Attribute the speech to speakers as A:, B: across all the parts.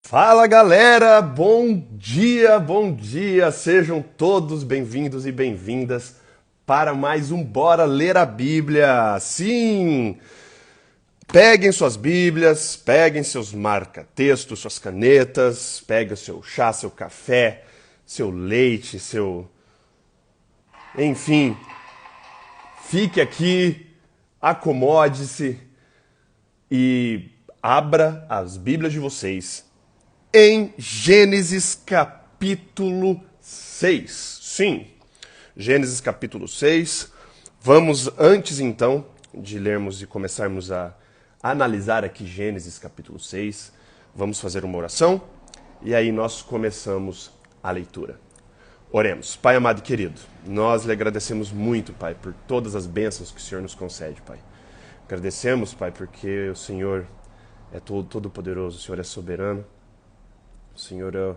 A: Fala galera, bom dia, sejam todos bem-vindos e bem-vindas para mais um Bora Ler a Bíblia. Sim, peguem suas Bíblias, peguem seus marca-textos, suas canetas, peguem o seu chá, seu café, seu leite, Enfim, fique aqui, acomode-se e abra as Bíblias de vocês em Gênesis capítulo 6. Sim, Gênesis capítulo 6. Vamos, antes então de lermos e começarmos a analisar aqui Gênesis capítulo 6, vamos fazer uma oração e aí nós começamos a leitura. Oremos. Pai amado e querido, nós lhe agradecemos muito, Pai, por todas as bênçãos que o Senhor nos concede, Pai. Agradecemos, Pai, porque o Senhor é todo-poderoso, o Senhor é soberano. O Senhor é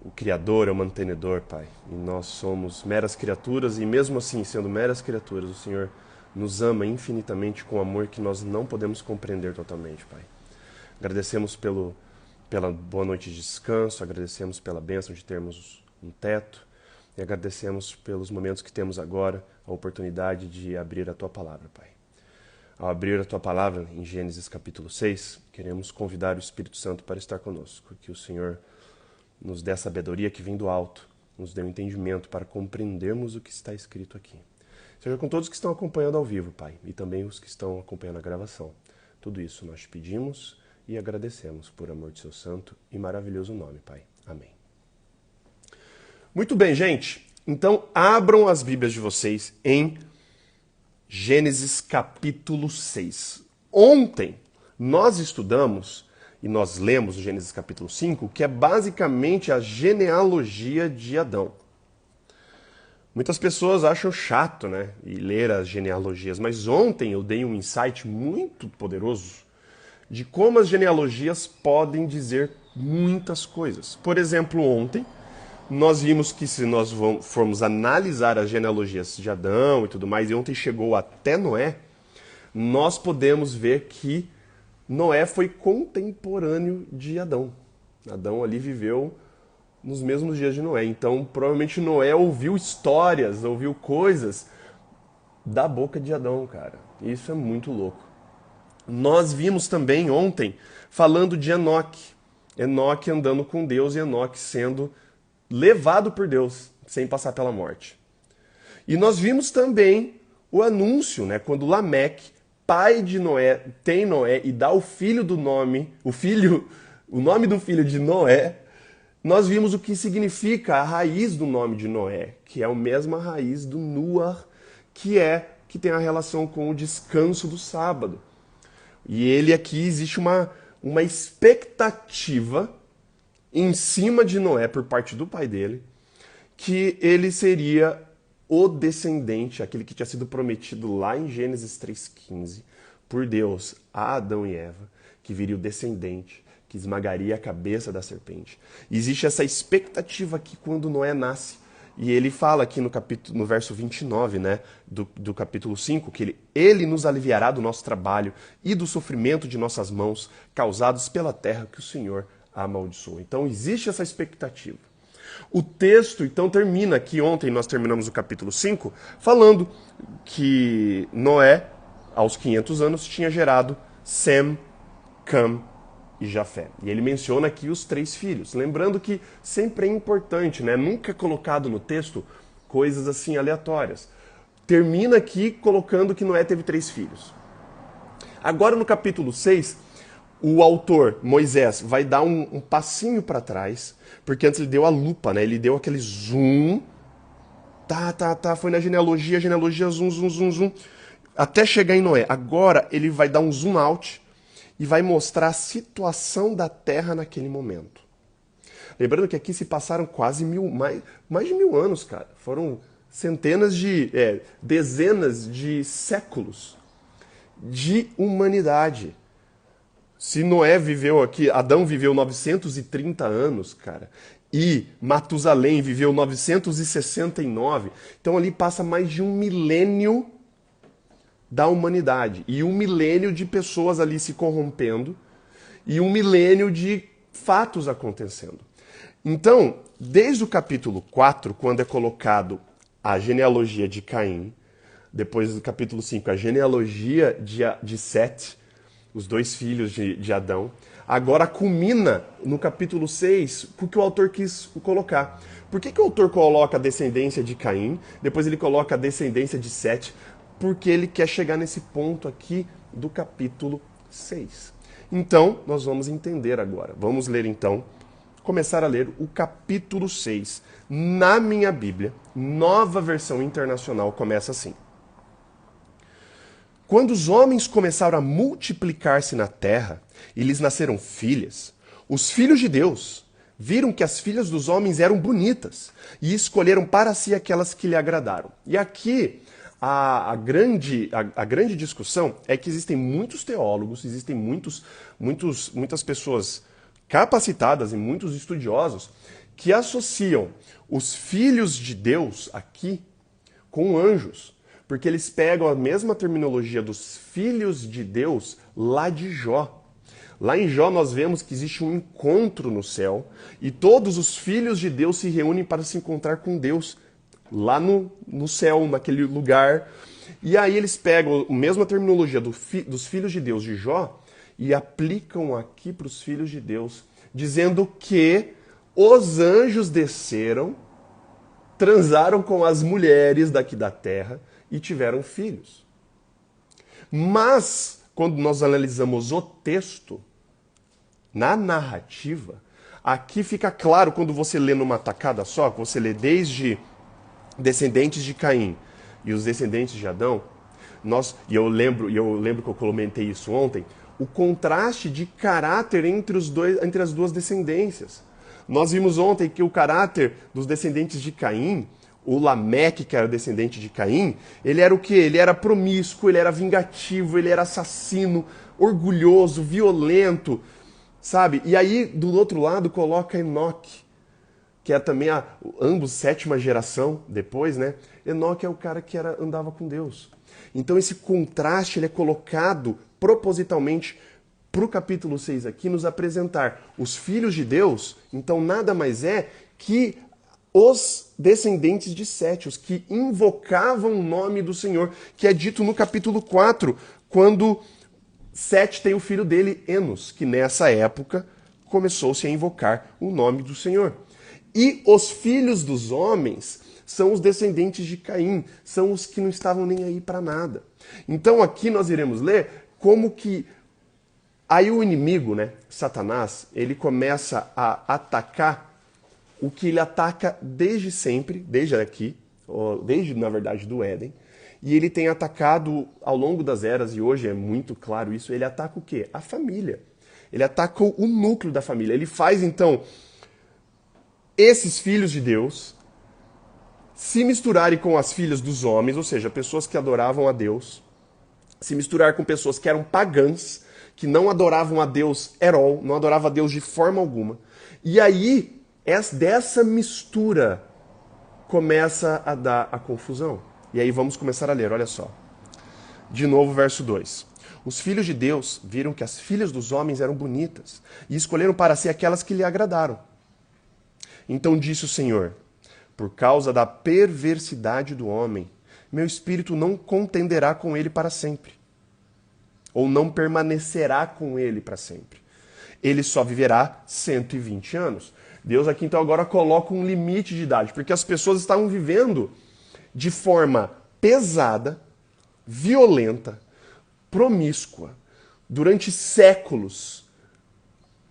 A: o Criador, é o mantenedor, Pai. E nós somos meras criaturas e mesmo assim, sendo meras criaturas, o Senhor nos ama infinitamente com amor que nós não podemos compreender totalmente, Pai. Agradecemos pela boa noite de descanso, agradecemos pela bênção de termos um teto e agradecemos pelos momentos que temos agora, a oportunidade de abrir a Tua Palavra, Pai. Ao abrir a Tua Palavra em Gênesis capítulo 6, queremos convidar o Espírito Santo para estar conosco, que o Senhor nos dê a sabedoria que vem do alto, nos dê um entendimento para compreendermos o que está escrito aqui. Seja com todos que estão acompanhando ao vivo, Pai, e também os que estão acompanhando a gravação. Tudo isso nós te pedimos e agradecemos por amor de seu santo e maravilhoso nome, Pai. Amém. Muito bem, gente. Então, abram as Bíblias de vocês em Gênesis capítulo 6. Ontem nós estudamos e nós lemos o Gênesis capítulo 5, que é basicamente a genealogia de Adão. Muitas pessoas acham chato, né, e ler as genealogias, mas ontem eu dei um insight muito poderoso de como as genealogias podem dizer muitas coisas. Por exemplo, ontem nós vimos que se nós formos analisar as genealogias de Adão e tudo mais, e ontem chegou até Noé, nós podemos ver que Noé foi contemporâneo de Adão. Adão ali viveu nos mesmos dias de Noé. Então, provavelmente Noé ouviu histórias, ouviu coisas da boca de Adão, cara. Isso é muito louco. Nós vimos também ontem falando de Enoque. Enoque andando com Deus e Enoque sendo levado por Deus, sem passar pela morte. E nós vimos também o anúncio, né, quando Lameque, pai de Noé, tem Noé e dá o nome do filho de Noé, nós vimos o que significa a raiz do nome de Noé, que é a mesma raiz do Nuar, que tem a relação com o descanso do sábado. E ele aqui existe uma expectativa em cima de Noé, por parte do pai dele, que ele seria o descendente, aquele que tinha sido prometido lá em Gênesis 3,15, por Deus a Adão e Eva, que viria o descendente, que esmagaria a cabeça da serpente. E existe essa expectativa aqui quando Noé nasce. E ele fala aqui no verso 29, né, do capítulo 5, que ele nos aliviará do nosso trabalho e do sofrimento de nossas mãos, causados pela terra que o Senhor amaldiçoou. Então existe essa expectativa. O texto então termina aqui, ontem nós terminamos o capítulo 5, falando que Noé, aos 500 anos, tinha gerado Sem, Cam e Jafé. E ele menciona aqui os 3 filhos. Lembrando que sempre é importante, né? Nunca é colocado no texto coisas assim aleatórias. Termina aqui colocando que Noé teve 3 filhos. Agora no capítulo 6, o autor, Moisés, vai dar um passinho para trás, porque antes ele deu a lupa, né? Ele deu aquele zoom. Foi na genealogia, zoom, até chegar em Noé. Agora ele vai dar um zoom out e vai mostrar a situação da terra naquele momento. Lembrando que aqui se passaram quase mais de 1000 anos, cara. Foram dezenas de séculos de humanidade. Se Noé viveu aqui, Adão viveu 930 anos, cara, e Matusalém viveu 969, então ali passa mais de 1 milênio da humanidade. E 1 milênio de pessoas ali se corrompendo, e 1 milênio de fatos acontecendo. Então, desde o capítulo 4, quando é colocado a genealogia de Caim, depois do capítulo 5, a genealogia de Sete, os dois filhos de Adão, agora culmina no capítulo 6 com o que o autor quis colocar. Por que o autor coloca a descendência de Caim, depois ele coloca a descendência de Sete? Porque ele quer chegar nesse ponto aqui do capítulo 6. Então, nós vamos entender agora. Vamos ler então, começar a ler o capítulo 6. Na minha Bíblia, Nova Versão Internacional, começa assim. Quando os homens começaram a multiplicar-se na terra e lhes nasceram filhas, os filhos de Deus viram que as filhas dos homens eram bonitas e escolheram para si aquelas que lhe agradaram. E aqui a grande discussão é que existem muitos teólogos, existem muitas pessoas capacitadas e muitos estudiosos que associam os filhos de Deus aqui com anjos, porque eles pegam a mesma terminologia dos filhos de Deus lá de Jó. Lá em Jó nós vemos que existe um encontro no céu e todos os filhos de Deus se reúnem para se encontrar com Deus lá no céu, naquele lugar. E aí eles pegam a mesma terminologia dos filhos de Deus de Jó e aplicam aqui para os filhos de Deus, dizendo que os anjos desceram, transaram com as mulheres daqui da terra e tiveram filhos. Mas, quando nós analisamos o texto, na narrativa, aqui fica claro, quando você lê numa tacada só, que você lê desde descendentes de Caim e os descendentes de Adão, eu lembro que eu comentei isso ontem, o contraste de caráter entre as duas descendências. Nós vimos ontem que o caráter dos descendentes de Caim, o Lameque, que era descendente de Caim, ele era o quê? Ele era promíscuo, ele era vingativo, ele era assassino, orgulhoso, violento, sabe? E aí, do outro lado, coloca Enoque, que é também ambos sétima geração depois, né? Enoque é o cara que andava com Deus. Então esse contraste ele é colocado propositalmente para o capítulo 6 aqui, nos apresentar os filhos de Deus, então nada mais é que os descendentes de Sete, os que invocavam o nome do Senhor, que é dito no capítulo 4, quando Sete tem o filho dele, Enos, que nessa época começou-se a invocar o nome do Senhor. E os filhos dos homens são os descendentes de Caim, são os que não estavam nem aí para nada. Então aqui nós iremos ler como que aí o inimigo, né, Satanás, ele começa a atacar o que ele ataca desde sempre, desde aqui, desde, na verdade, do Éden, e ele tem atacado ao longo das eras, e hoje é muito claro isso, ele ataca o quê? A família. Ele ataca o núcleo da família. Ele faz, então, esses filhos de Deus se misturarem com as filhas dos homens, ou seja, pessoas que adoravam a Deus, se misturar com pessoas que eram pagãs, que não adoravam a Deus Herol, não adoravam a Deus de forma alguma. E aí, dessa mistura começa a dar a confusão. E aí vamos começar a ler, olha só. De novo, verso 2. Os filhos de Deus viram que as filhas dos homens eram bonitas e escolheram para si aquelas que lhe agradaram. Então disse o Senhor, por causa da perversidade do homem, meu espírito não contenderá com ele para sempre, ou não permanecerá com ele para sempre. Ele só viverá 120 anos. Deus aqui então agora coloca um limite de idade, porque as pessoas estavam vivendo de forma pesada, violenta, promíscua, durante séculos,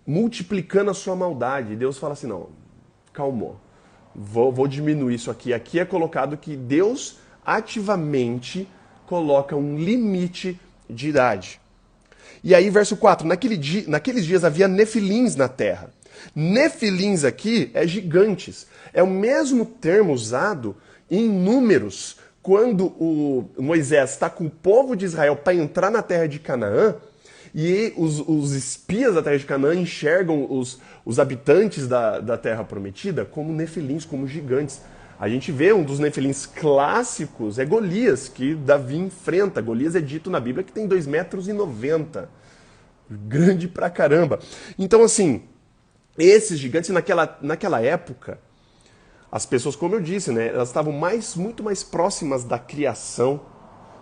A: multiplicando a sua maldade. E Deus fala assim, não, calmou, vou diminuir isso aqui. Aqui é colocado que Deus ativamente coloca um limite de idade. E aí, verso 4, naqueles dias havia nefilins na terra. Nefilins aqui é gigantes. É o mesmo termo usado em Números, quando o Moisés está com o povo de Israel para entrar na terra de Canaã, e os espias da terra de Canaã enxergam os habitantes da terra prometida como nefilins, como gigantes. A gente vê um dos nefilins clássicos, é Golias, que Davi enfrenta. Golias é dito na Bíblia que tem 2,90 metros. Grande pra caramba. Então, assim, Esses gigantes, naquela época, as pessoas, como eu disse, né, elas estavam muito mais próximas da criação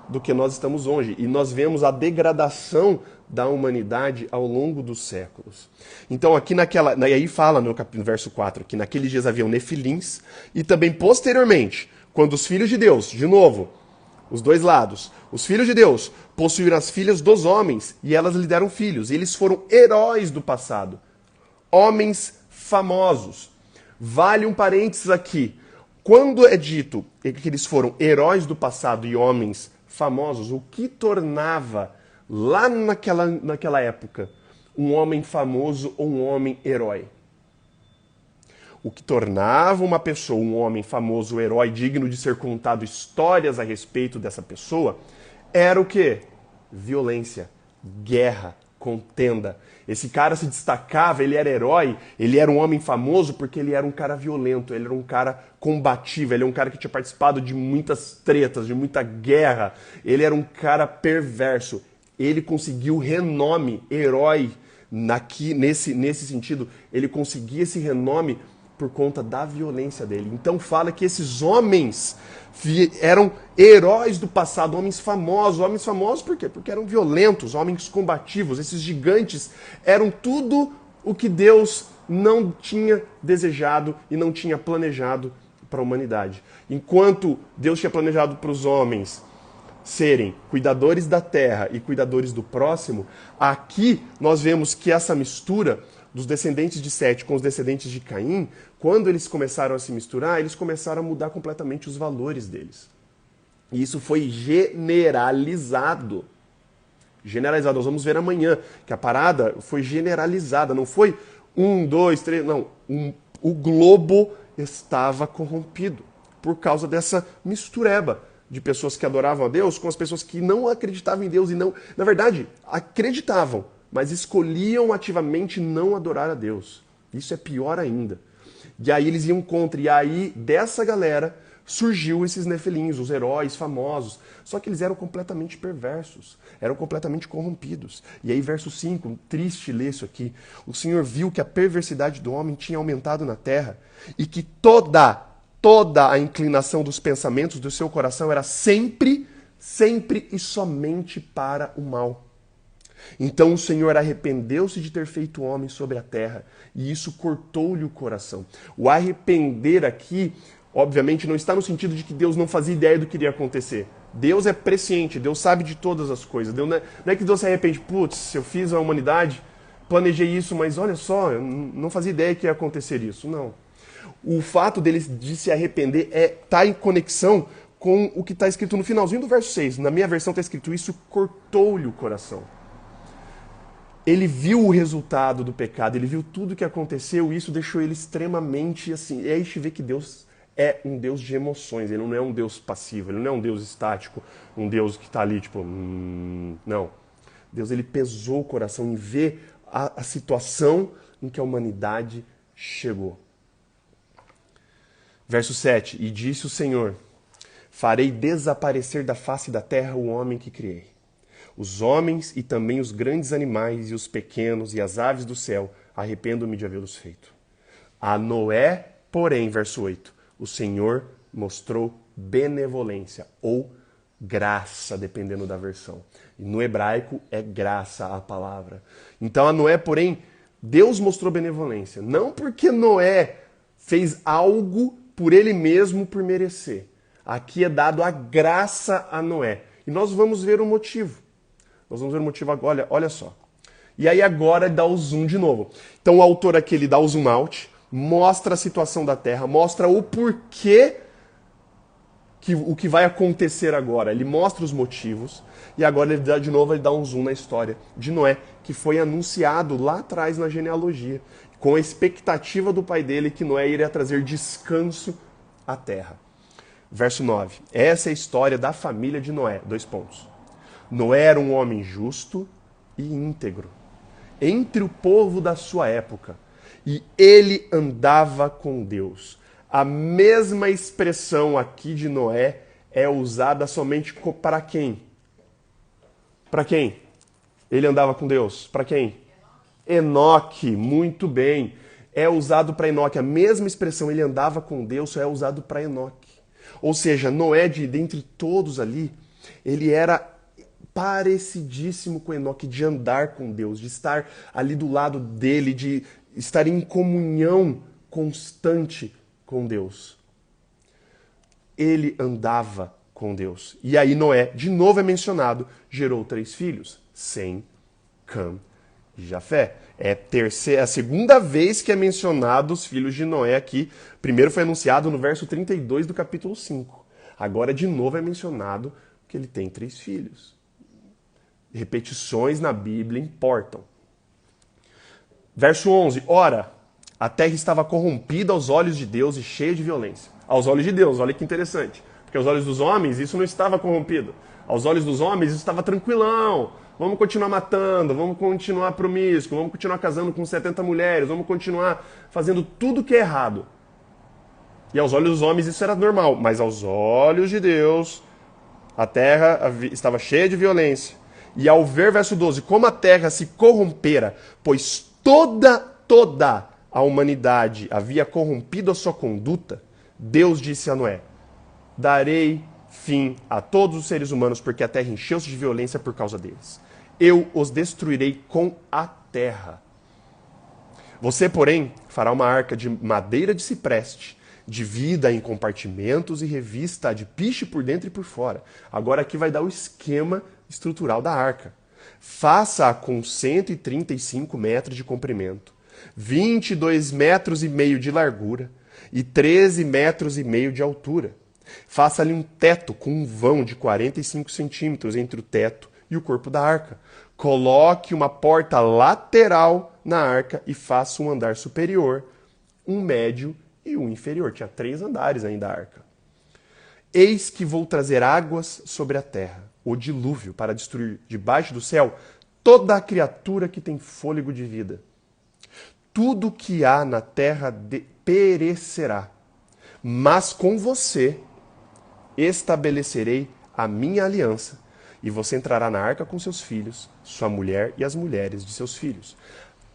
A: do que nós estamos hoje. E nós vemos a degradação da humanidade ao longo dos séculos. Então aqui e aí fala no verso 4, que naqueles dias haviam nefilins, e também posteriormente, quando os filhos de Deus, de novo, os dois lados, os filhos de Deus possuíram as filhas dos homens, e elas lhe deram filhos, e eles foram heróis do passado, homens famosos. Vale um parênteses aqui. Quando é dito que eles foram heróis do passado e homens famosos, o que tornava lá naquela época um homem famoso ou um homem herói? O que tornava uma pessoa um homem famoso, herói, digno de ser contado histórias a respeito dessa pessoa, era o quê? Violência, guerra, contenda. Esse cara se destacava, ele era herói, ele era um homem famoso porque ele era um cara violento, ele era um cara combativo, ele era um cara que tinha participado de muitas tretas, de muita guerra, ele era um cara perverso. Ele conseguiu renome, herói, nesse sentido, ele conseguia esse renome por conta da violência dele. Então fala que esses homens eram heróis do passado, homens famosos por quê? Porque eram violentos, homens combativos. Esses gigantes eram tudo o que Deus não tinha desejado e não tinha planejado para a humanidade. Enquanto Deus tinha planejado para os homens serem cuidadores da terra e cuidadores do próximo, aqui nós vemos que essa mistura dos descendentes de Sete com os descendentes de Caim, quando eles começaram a se misturar, eles começaram a mudar completamente os valores deles. E isso foi generalizado. Generalizado. Nós vamos ver amanhã que a parada foi generalizada. Não foi 1, 2, 3, não. O globo estava corrompido por causa dessa mistureba de pessoas que adoravam a Deus com as pessoas que não acreditavam em Deus e não, na verdade, acreditavam, mas escolhiam ativamente não adorar a Deus. Isso é pior ainda. E aí eles iam contra. E aí, dessa galera, surgiu esses nefilins, os heróis famosos. Só que eles eram completamente perversos. Eram completamente corrompidos. E aí, verso 5, triste ler isso aqui. O Senhor viu que a perversidade do homem tinha aumentado na terra e que toda a inclinação dos pensamentos do seu coração era sempre e somente para o mal. Então o Senhor arrependeu-se de ter feito o homem sobre a terra, e isso cortou-lhe o coração. O arrepender aqui, obviamente, não está no sentido de que Deus não fazia ideia do que iria acontecer. Deus é presciente, Deus sabe de todas as coisas. Não é que Deus se arrepende, putz, eu fiz a humanidade, planejei isso, mas olha só, eu não fazia ideia que ia acontecer isso. Não. O fato de se arrepender está em conexão com o que está escrito no finalzinho do verso 6. Na minha versão está escrito, isso cortou-lhe o coração. Ele viu o resultado do pecado, ele viu tudo o que aconteceu e isso deixou ele extremamente assim. E aí a gente vê que Deus é um Deus de emoções, ele não é um Deus passivo, ele não é um Deus estático, um Deus que está ali tipo... Não. Deus ele pesou o coração em ver a situação em que a humanidade chegou. Verso 7, e disse o Senhor, farei desaparecer da face da terra o homem que criei. Os homens e também os grandes animais e os pequenos e as aves do céu, arrependo-me de havê-los feito. A Noé, porém, verso 8, o Senhor mostrou benevolência ou graça, dependendo da versão. E no hebraico é graça a palavra. Então a Noé, porém, Deus mostrou benevolência. Não porque Noé fez algo por ele mesmo, por merecer. Aqui é dado a graça a Noé. E nós vamos ver o motivo. Nós vamos ver o motivo agora, olha só. E aí agora dá o zoom de novo. Então o autor aqui ele dá o zoom out, mostra a situação da Terra, mostra o porquê, o que vai acontecer agora. Ele mostra os motivos e agora ele dá um zoom na história de Noé, que foi anunciado lá atrás na genealogia, com a expectativa do pai dele que Noé iria trazer descanso à Terra. Verso 9. Essa é a história da família de Noé. 2 pontos. Noé era um homem justo e íntegro entre o povo da sua época, e ele andava com Deus. A mesma expressão aqui de Noé é usada somente para quem? Para quem? Ele andava com Deus. Para quem? Enoque, muito bem. é usado para Enoque. A mesma expressão, ele andava com Deus, só é usado para Enoque. Ou seja, Noé, dentre todos ali, ele era parecidíssimo com Enoque, de andar com Deus, de estar ali do lado dele, de estar em comunhão constante com Deus. Ele andava com Deus. E aí Noé, de novo é mencionado, gerou 3 filhos, Sem, Cam e Jafé. É a segunda vez que é mencionado os filhos de Noé aqui. Primeiro foi anunciado no verso 32 do capítulo 5. Agora de novo é mencionado que ele tem 3 filhos. Repetições na Bíblia importam. Verso 11. Ora, a terra estava corrompida aos olhos de Deus e cheia de violência. Aos olhos de Deus, olha que interessante. Porque aos olhos dos homens isso não estava corrompido. Aos olhos dos homens isso estava tranquilão. Vamos continuar matando, vamos continuar promíscuo, vamos continuar casando com 70 mulheres, vamos continuar fazendo tudo que é errado. E aos olhos dos homens isso era normal. Mas aos olhos de Deus, a terra estava cheia de violência. E ao ver, verso 12, como a terra se corrompera, pois toda a humanidade havia corrompido a sua conduta, Deus disse a Noé, darei fim a todos os seres humanos, porque a terra encheu-se de violência por causa deles. Eu os destruirei com a terra. Você, porém, fará uma arca de madeira de cipreste, divida em compartimentos e revista de piche por dentro e por fora. Agora aqui vai dar o esquema estrutural da arca. Faça-a com 135 metros de comprimento, 22 metros e meio de largura e 13 metros e meio de altura. Faça-lhe um teto com um vão de 45 centímetros entre o teto e o corpo da arca. Coloque uma porta lateral na arca e faça um andar superior, um médio e um inferior. Tinha 3 andares ainda a arca. Eis que vou trazer águas sobre a terra, o dilúvio, para destruir debaixo do céu toda a criatura que tem fôlego de vida. Tudo que há na terra perecerá, mas com você estabelecerei a minha aliança, e você entrará na arca com seus filhos, sua mulher e as mulheres de seus filhos.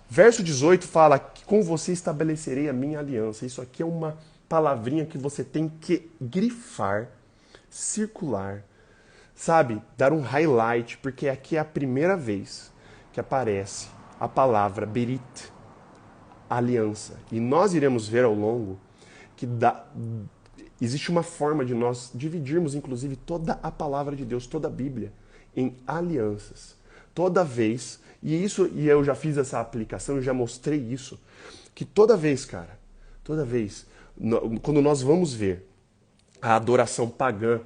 A: Verso 18 fala que com você estabelecerei a minha aliança. Isso aqui é uma palavrinha que você tem que grifar, circular, sabe? Dar um highlight, porque aqui é a primeira vez que aparece a palavra berit, aliança. E nós iremos ver ao longo que existe uma forma de nós dividirmos, inclusive, toda a palavra de Deus, toda a Bíblia, em alianças. Toda vez, e eu já fiz essa aplicação, eu já mostrei isso, que toda vez, cara, toda vez, quando nós vamos ver a adoração pagã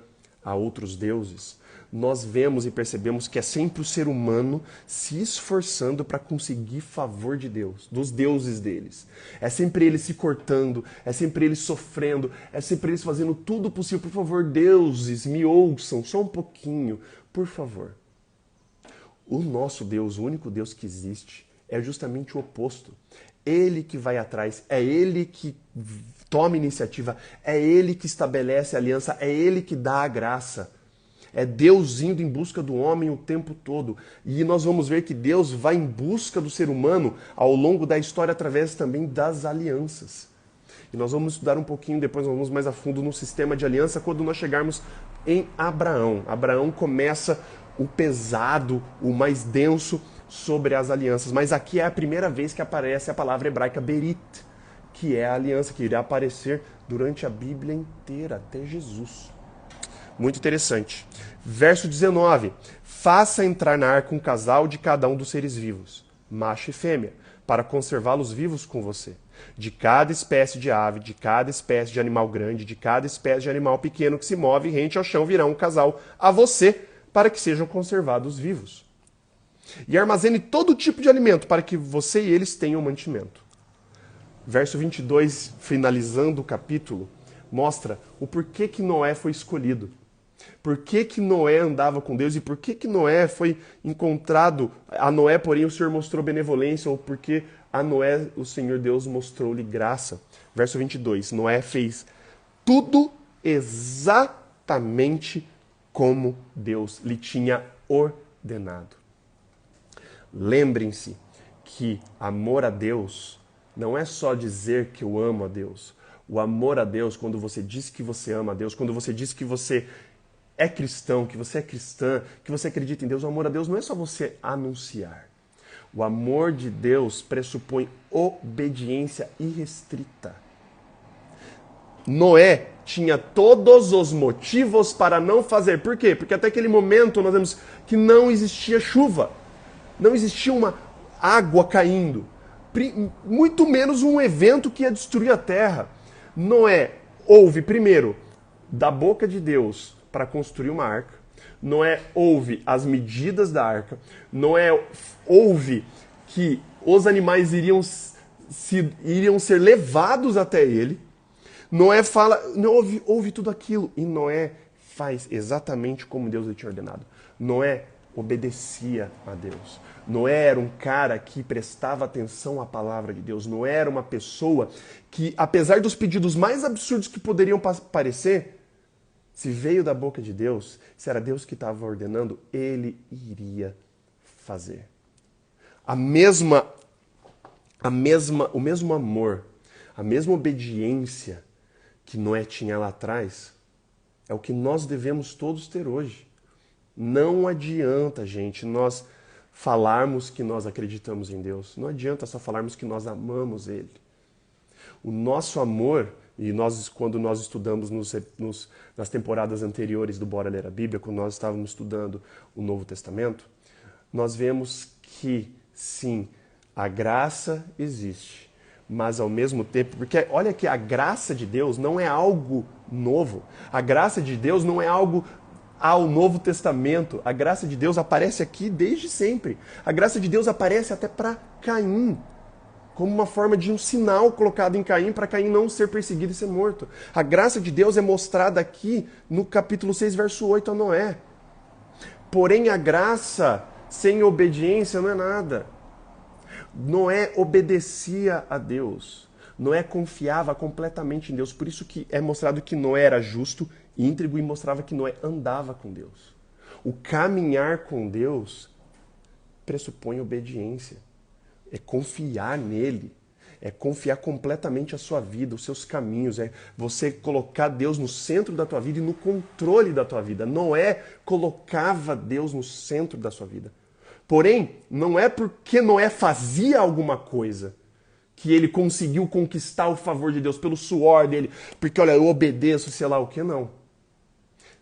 A: a outros deuses, nós vemos e percebemos que é sempre o ser humano se esforçando para conseguir favor de Deus, dos deuses deles. É sempre eles se cortando, é sempre eles sofrendo, é sempre eles fazendo tudo possível. Por favor, deuses, me ouçam só um pouquinho, por favor. O nosso Deus, o único Deus que existe, é justamente o oposto. Ele que vai atrás, é ele que toma iniciativa, é ele que estabelece a aliança, é ele que dá a graça. É Deus indo em busca do homem o tempo todo. E nós vamos ver que Deus vai em busca do ser humano ao longo da história através também das alianças. E nós vamos estudar um pouquinho, depois nós vamos mais a fundo no sistema de aliança quando nós chegarmos em Abraão. Abraão começa o pesado, o mais denso sobre as alianças. Mas aqui é a primeira vez que aparece a palavra hebraica berit, que é a aliança que irá aparecer durante a Bíblia inteira, até Jesus. Muito interessante. Verso 19. Faça entrar na arca um casal de cada um dos seres vivos, macho e fêmea, para conservá-los vivos com você. De cada espécie de ave, de cada espécie de animal grande, de cada espécie de animal pequeno que se move rente ao chão, virá um casal a você, para que sejam conservados vivos. E armazene todo tipo de alimento, para que você e eles tenham mantimento. Verso 22, finalizando o capítulo, mostra o porquê que Noé foi escolhido. Por que que Noé andava com Deus e por que que Noé foi encontrado? A Noé, porém, o Senhor mostrou benevolência, ou porque a Noé, o Senhor Deus, mostrou-lhe graça. Verso 22, Noé fez tudo exatamente como Deus lhe tinha ordenado. Lembrem-se que amor a Deus não é só dizer que eu amo a Deus. O amor a Deus, quando você diz que você ama a Deus, quando você diz que você é cristão, que você é cristã, que você acredita em Deus, o amor a Deus não é só você anunciar. O amor de Deus pressupõe obediência irrestrita. Noé tinha todos os motivos para não fazer. Por quê? Porque até aquele momento nós vemos que não existia chuva. Não existia uma água caindo. Muito menos um evento que ia destruir a terra. Noé ouve primeiro da boca de Deus para construir uma arca. Noé ouve as medidas da arca. Noé ouve que os animais iriam ser levados até ele. Noé fala, ouve tudo aquilo. E Noé faz exatamente como Deus lhe tinha ordenado. Noé obedecia a Deus. Noé era um cara que prestava atenção à palavra de Deus. Noé era uma pessoa que, apesar dos pedidos mais absurdos que poderiam parecer, se veio da boca de Deus, se era Deus que estava ordenando, ele iria fazer. O mesmo amor, a mesma obediência que Noé tinha lá atrás, é o que nós devemos todos ter hoje. Não adianta, gente, nós falarmos que nós acreditamos em Deus. Não adianta só falarmos que nós amamos Ele. O nosso amor, e quando nós estudamos nas temporadas anteriores do Bora Ler a Bíblia, quando nós estávamos estudando o Novo Testamento, nós vemos que, sim, a graça existe, mas ao mesmo tempo, porque olha que a graça de Deus não é algo novo. A graça de Deus não é algo ao Novo Testamento. A graça de Deus aparece aqui desde sempre. A graça de Deus aparece até para Caim, como uma forma de um sinal colocado em Caim para Caim não ser perseguido e ser morto. A graça de Deus é mostrada aqui no capítulo 6, verso 8 a Noé. Porém, a graça sem obediência não é nada. Noé obedecia a Deus. Noé confiava completamente em Deus. Por isso que é mostrado que Noé era justo, íntegro, e mostrava que Noé andava com Deus. O caminhar com Deus pressupõe obediência. É confiar nele. É confiar completamente a sua vida, os seus caminhos. É você colocar Deus no centro da tua vida e no controle da tua vida. Noé colocava Deus no centro da sua vida. Porém, não é porque Noé fazia alguma coisa que ele conseguiu conquistar o favor de Deus pelo suor dele, porque, olha, eu obedeço, sei lá o que, não.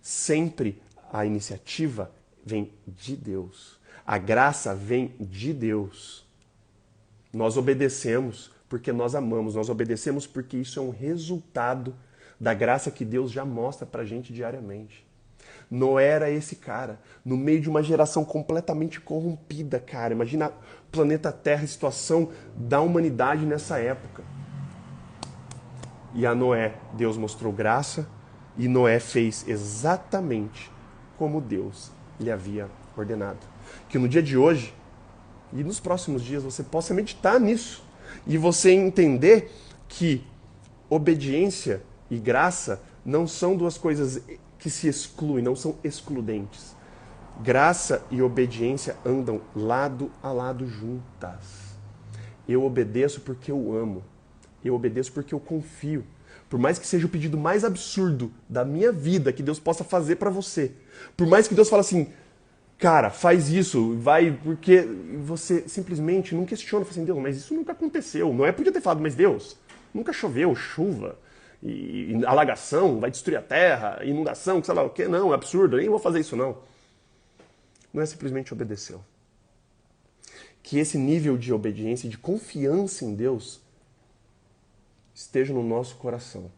A: Sempre a iniciativa vem de Deus. A graça vem de Deus. Nós obedecemos porque nós amamos, nós obedecemos porque isso é um resultado da graça que Deus já mostra pra gente diariamente. Noé era esse cara, no meio de uma geração completamente corrompida, cara. Imagina o planeta Terra, a situação da humanidade nessa época. E a Noé, Deus mostrou graça, e Noé fez exatamente como Deus lhe havia ordenado. Que no dia de hoje, e nos próximos dias, você possa meditar nisso, e você entender que obediência e graça não são duas coisas que se excluem, não são excludentes. Graça e obediência andam lado a lado juntas. Eu obedeço porque eu amo. Eu obedeço porque eu confio. Por mais que seja o pedido mais absurdo da minha vida que Deus possa fazer para você. Por mais que Deus fale assim, cara, faz isso, vai, porque você simplesmente não questiona, fala assim, Deus, mas isso nunca aconteceu. Não é podia ter falado, mas Deus, nunca choveu, chuva. E alagação, vai destruir a terra, inundação, sei lá o que, não, é absurdo, eu nem vou fazer isso não. Não é simplesmente obedeceu. Que esse nível de obediência e de confiança em Deus esteja no nosso coração,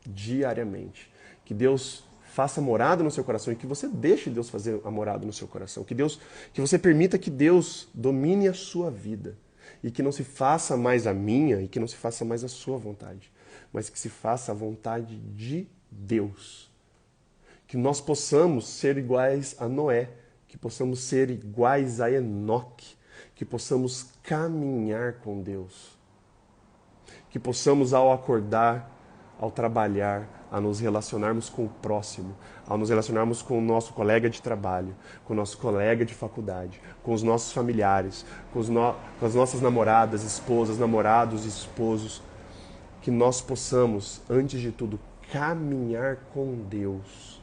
A: diariamente. Que Deus faça morada no seu coração e que você deixe Deus fazer a morada no seu coração. Que você permita que Deus domine a sua vida. E que não se faça mais a minha e que não se faça mais a sua vontade, mas que se faça a vontade de Deus. Que nós possamos ser iguais a Noé, que possamos ser iguais a Enoque, que possamos caminhar com Deus. Que possamos, ao acordar, ao trabalhar, a nos relacionarmos com o próximo, ao nos relacionarmos com o nosso colega de trabalho, com o nosso colega de faculdade, com os nossos familiares, com as nossas namoradas, esposas, namorados e esposos, que nós possamos, antes de tudo, caminhar com Deus,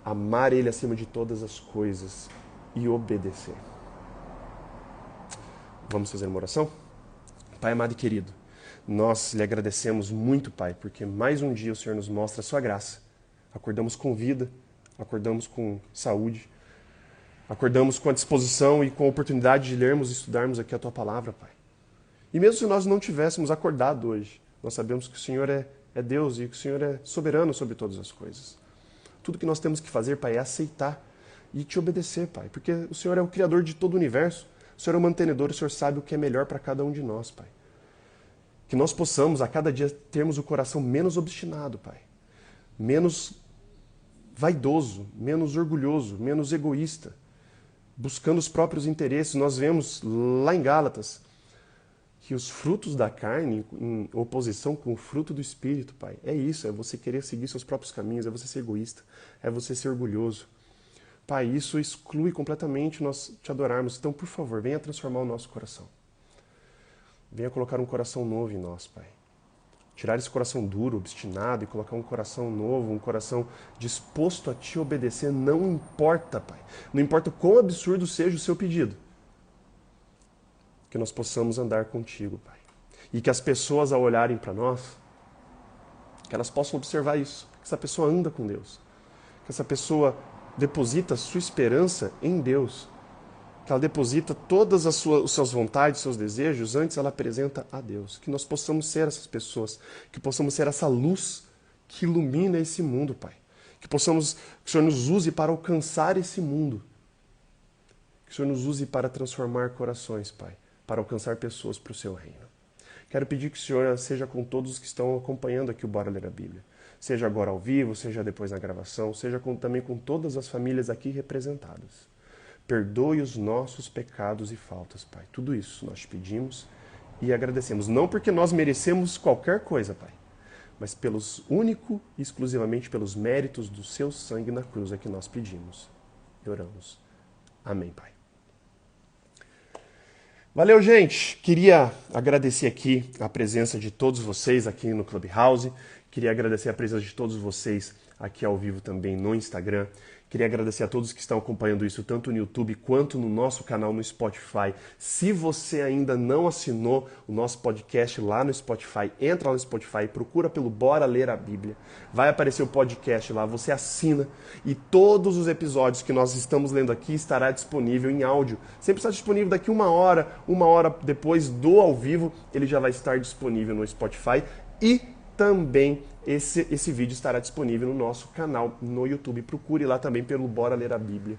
A: amar Ele acima de todas as coisas e obedecer. Vamos fazer uma oração? Pai amado e querido, nós lhe agradecemos muito, Pai, porque mais um dia o Senhor nos mostra a sua graça. Acordamos com vida, acordamos com saúde, acordamos com a disposição e com a oportunidade de lermos e estudarmos aqui a tua palavra, Pai. E mesmo se nós não tivéssemos acordado hoje, nós sabemos que o Senhor é Deus e que o Senhor é soberano sobre todas as coisas. Tudo que nós temos que fazer, Pai, é aceitar e te obedecer, Pai, porque o Senhor é o Criador de todo o universo, o Senhor é o mantenedor, o Senhor sabe o que é melhor para cada um de nós, Pai. Que nós possamos, a cada dia, termos o coração menos obstinado, Pai. Menos vaidoso, menos orgulhoso, menos egoísta. Buscando os próprios interesses. Nós vemos lá em Gálatas que os frutos da carne, em oposição com o fruto do Espírito, Pai, é isso, é você querer seguir seus próprios caminhos, é você ser egoísta, é você ser orgulhoso. Pai, isso exclui completamente nós te adorarmos. Então, por favor, venha transformar o nosso coração. Venha colocar um coração novo em nós, Pai. Tirar esse coração duro, obstinado e colocar um coração novo, um coração disposto a te obedecer, não importa, Pai. Não importa o quão absurdo seja o seu pedido. Que nós possamos andar contigo, Pai. E que as pessoas, ao olharem para nós, que elas possam observar isso. Que essa pessoa anda com Deus. Que essa pessoa deposita sua esperança em Deus. Que ela deposita todas as suas vontades, seus desejos, antes ela apresenta a Deus. Que nós possamos ser essas pessoas, que possamos ser essa luz que ilumina esse mundo, Pai. Que o Senhor nos use para alcançar esse mundo. Que o Senhor nos use para transformar corações, Pai, para alcançar pessoas para o seu reino. Quero pedir que o Senhor seja com todos os que estão acompanhando aqui o Bora Ler a Bíblia. Seja agora ao vivo, seja depois na gravação, seja também com todas as famílias aqui representadas. Perdoe os nossos pecados e faltas, Pai. Tudo isso nós te pedimos e agradecemos. Não porque nós merecemos qualquer coisa, Pai, mas único e exclusivamente pelos méritos do seu sangue na cruz é que nós pedimos e oramos. Amém, Pai. Valeu, gente. Queria agradecer aqui a presença de todos vocês aqui no Clubhouse. Queria agradecer a presença de todos vocês aqui ao vivo também no Instagram. Queria agradecer a todos que estão acompanhando isso tanto no YouTube quanto no nosso canal no Spotify. Se você ainda não assinou o nosso podcast lá no Spotify, entra lá no Spotify, procura pelo Bora Ler a Bíblia. Vai aparecer o podcast lá, você assina e todos os episódios que nós estamos lendo aqui estará disponível em áudio. Sempre está disponível daqui uma hora depois do ao vivo, ele já vai estar disponível no Spotify e também esse vídeo estará disponível no nosso canal no YouTube. Procure lá também pelo Bora Ler a Bíblia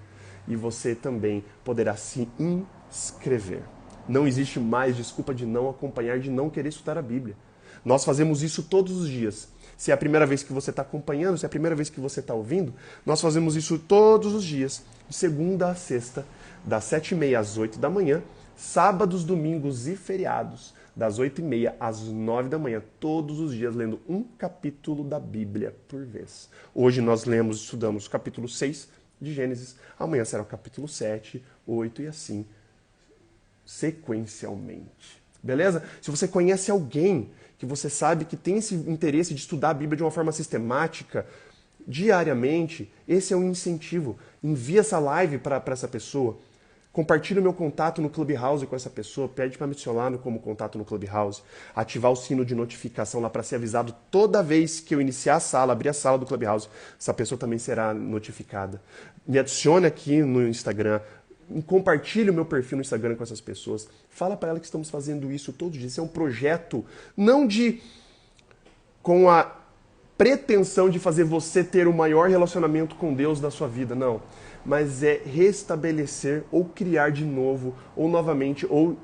A: e você também poderá se inscrever. Não existe mais desculpa de não acompanhar, de não querer estudar a Bíblia. Nós fazemos isso todos os dias. Se é a primeira vez que você está acompanhando, se é a primeira vez que você está ouvindo, nós fazemos isso todos os dias, de segunda a sexta, das 7h30 às 8 da manhã, sábados, domingos e feriados, das 8h30 às 9 da manhã, todos os dias, lendo um capítulo da Bíblia por vez. Hoje nós estudamos o capítulo 6 de Gênesis, amanhã será o capítulo 7, 8 e assim, sequencialmente. Beleza? Se você conhece alguém que você sabe que tem esse interesse de estudar a Bíblia de uma forma sistemática, diariamente, esse é um incentivo. Envia essa live para essa pessoa. Compartilhe o meu contato no Clubhouse com essa pessoa, pede para me adicionar como contato no Clubhouse, ativar o sino de notificação lá para ser avisado toda vez que eu iniciar a sala, abrir a sala do Clubhouse, essa pessoa também será notificada. Me adicione aqui no Instagram, compartilhe o meu perfil no Instagram com essas pessoas, fala para ela que estamos fazendo isso todos os dias. Isso é um projeto não com a pretensão de fazer você ter o maior relacionamento com Deus da sua vida, não. Mas é restabelecer ou criar de novo, ou novamente, ou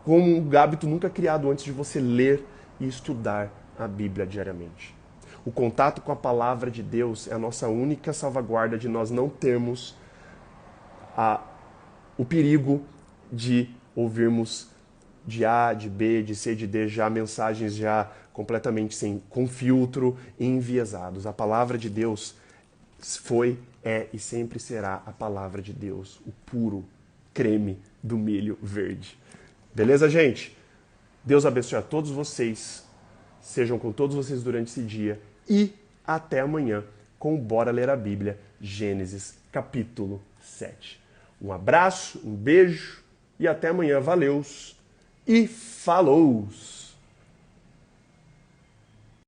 A: como um hábito nunca criado antes de você ler e estudar a Bíblia diariamente. O contato com a palavra de Deus é a nossa única salvaguarda de nós não termos o perigo de ouvirmos de A, de B, de C, de D, já mensagens já completamente com filtro e enviesados. A palavra de Deus foi, é e sempre será a palavra de Deus, o puro creme do milho verde. Beleza, gente? Deus abençoe a todos vocês, sejam com todos vocês durante esse dia e até amanhã com o Bora Ler a Bíblia, Gênesis capítulo 7. Um abraço, um beijo e até amanhã. Valeus e falou!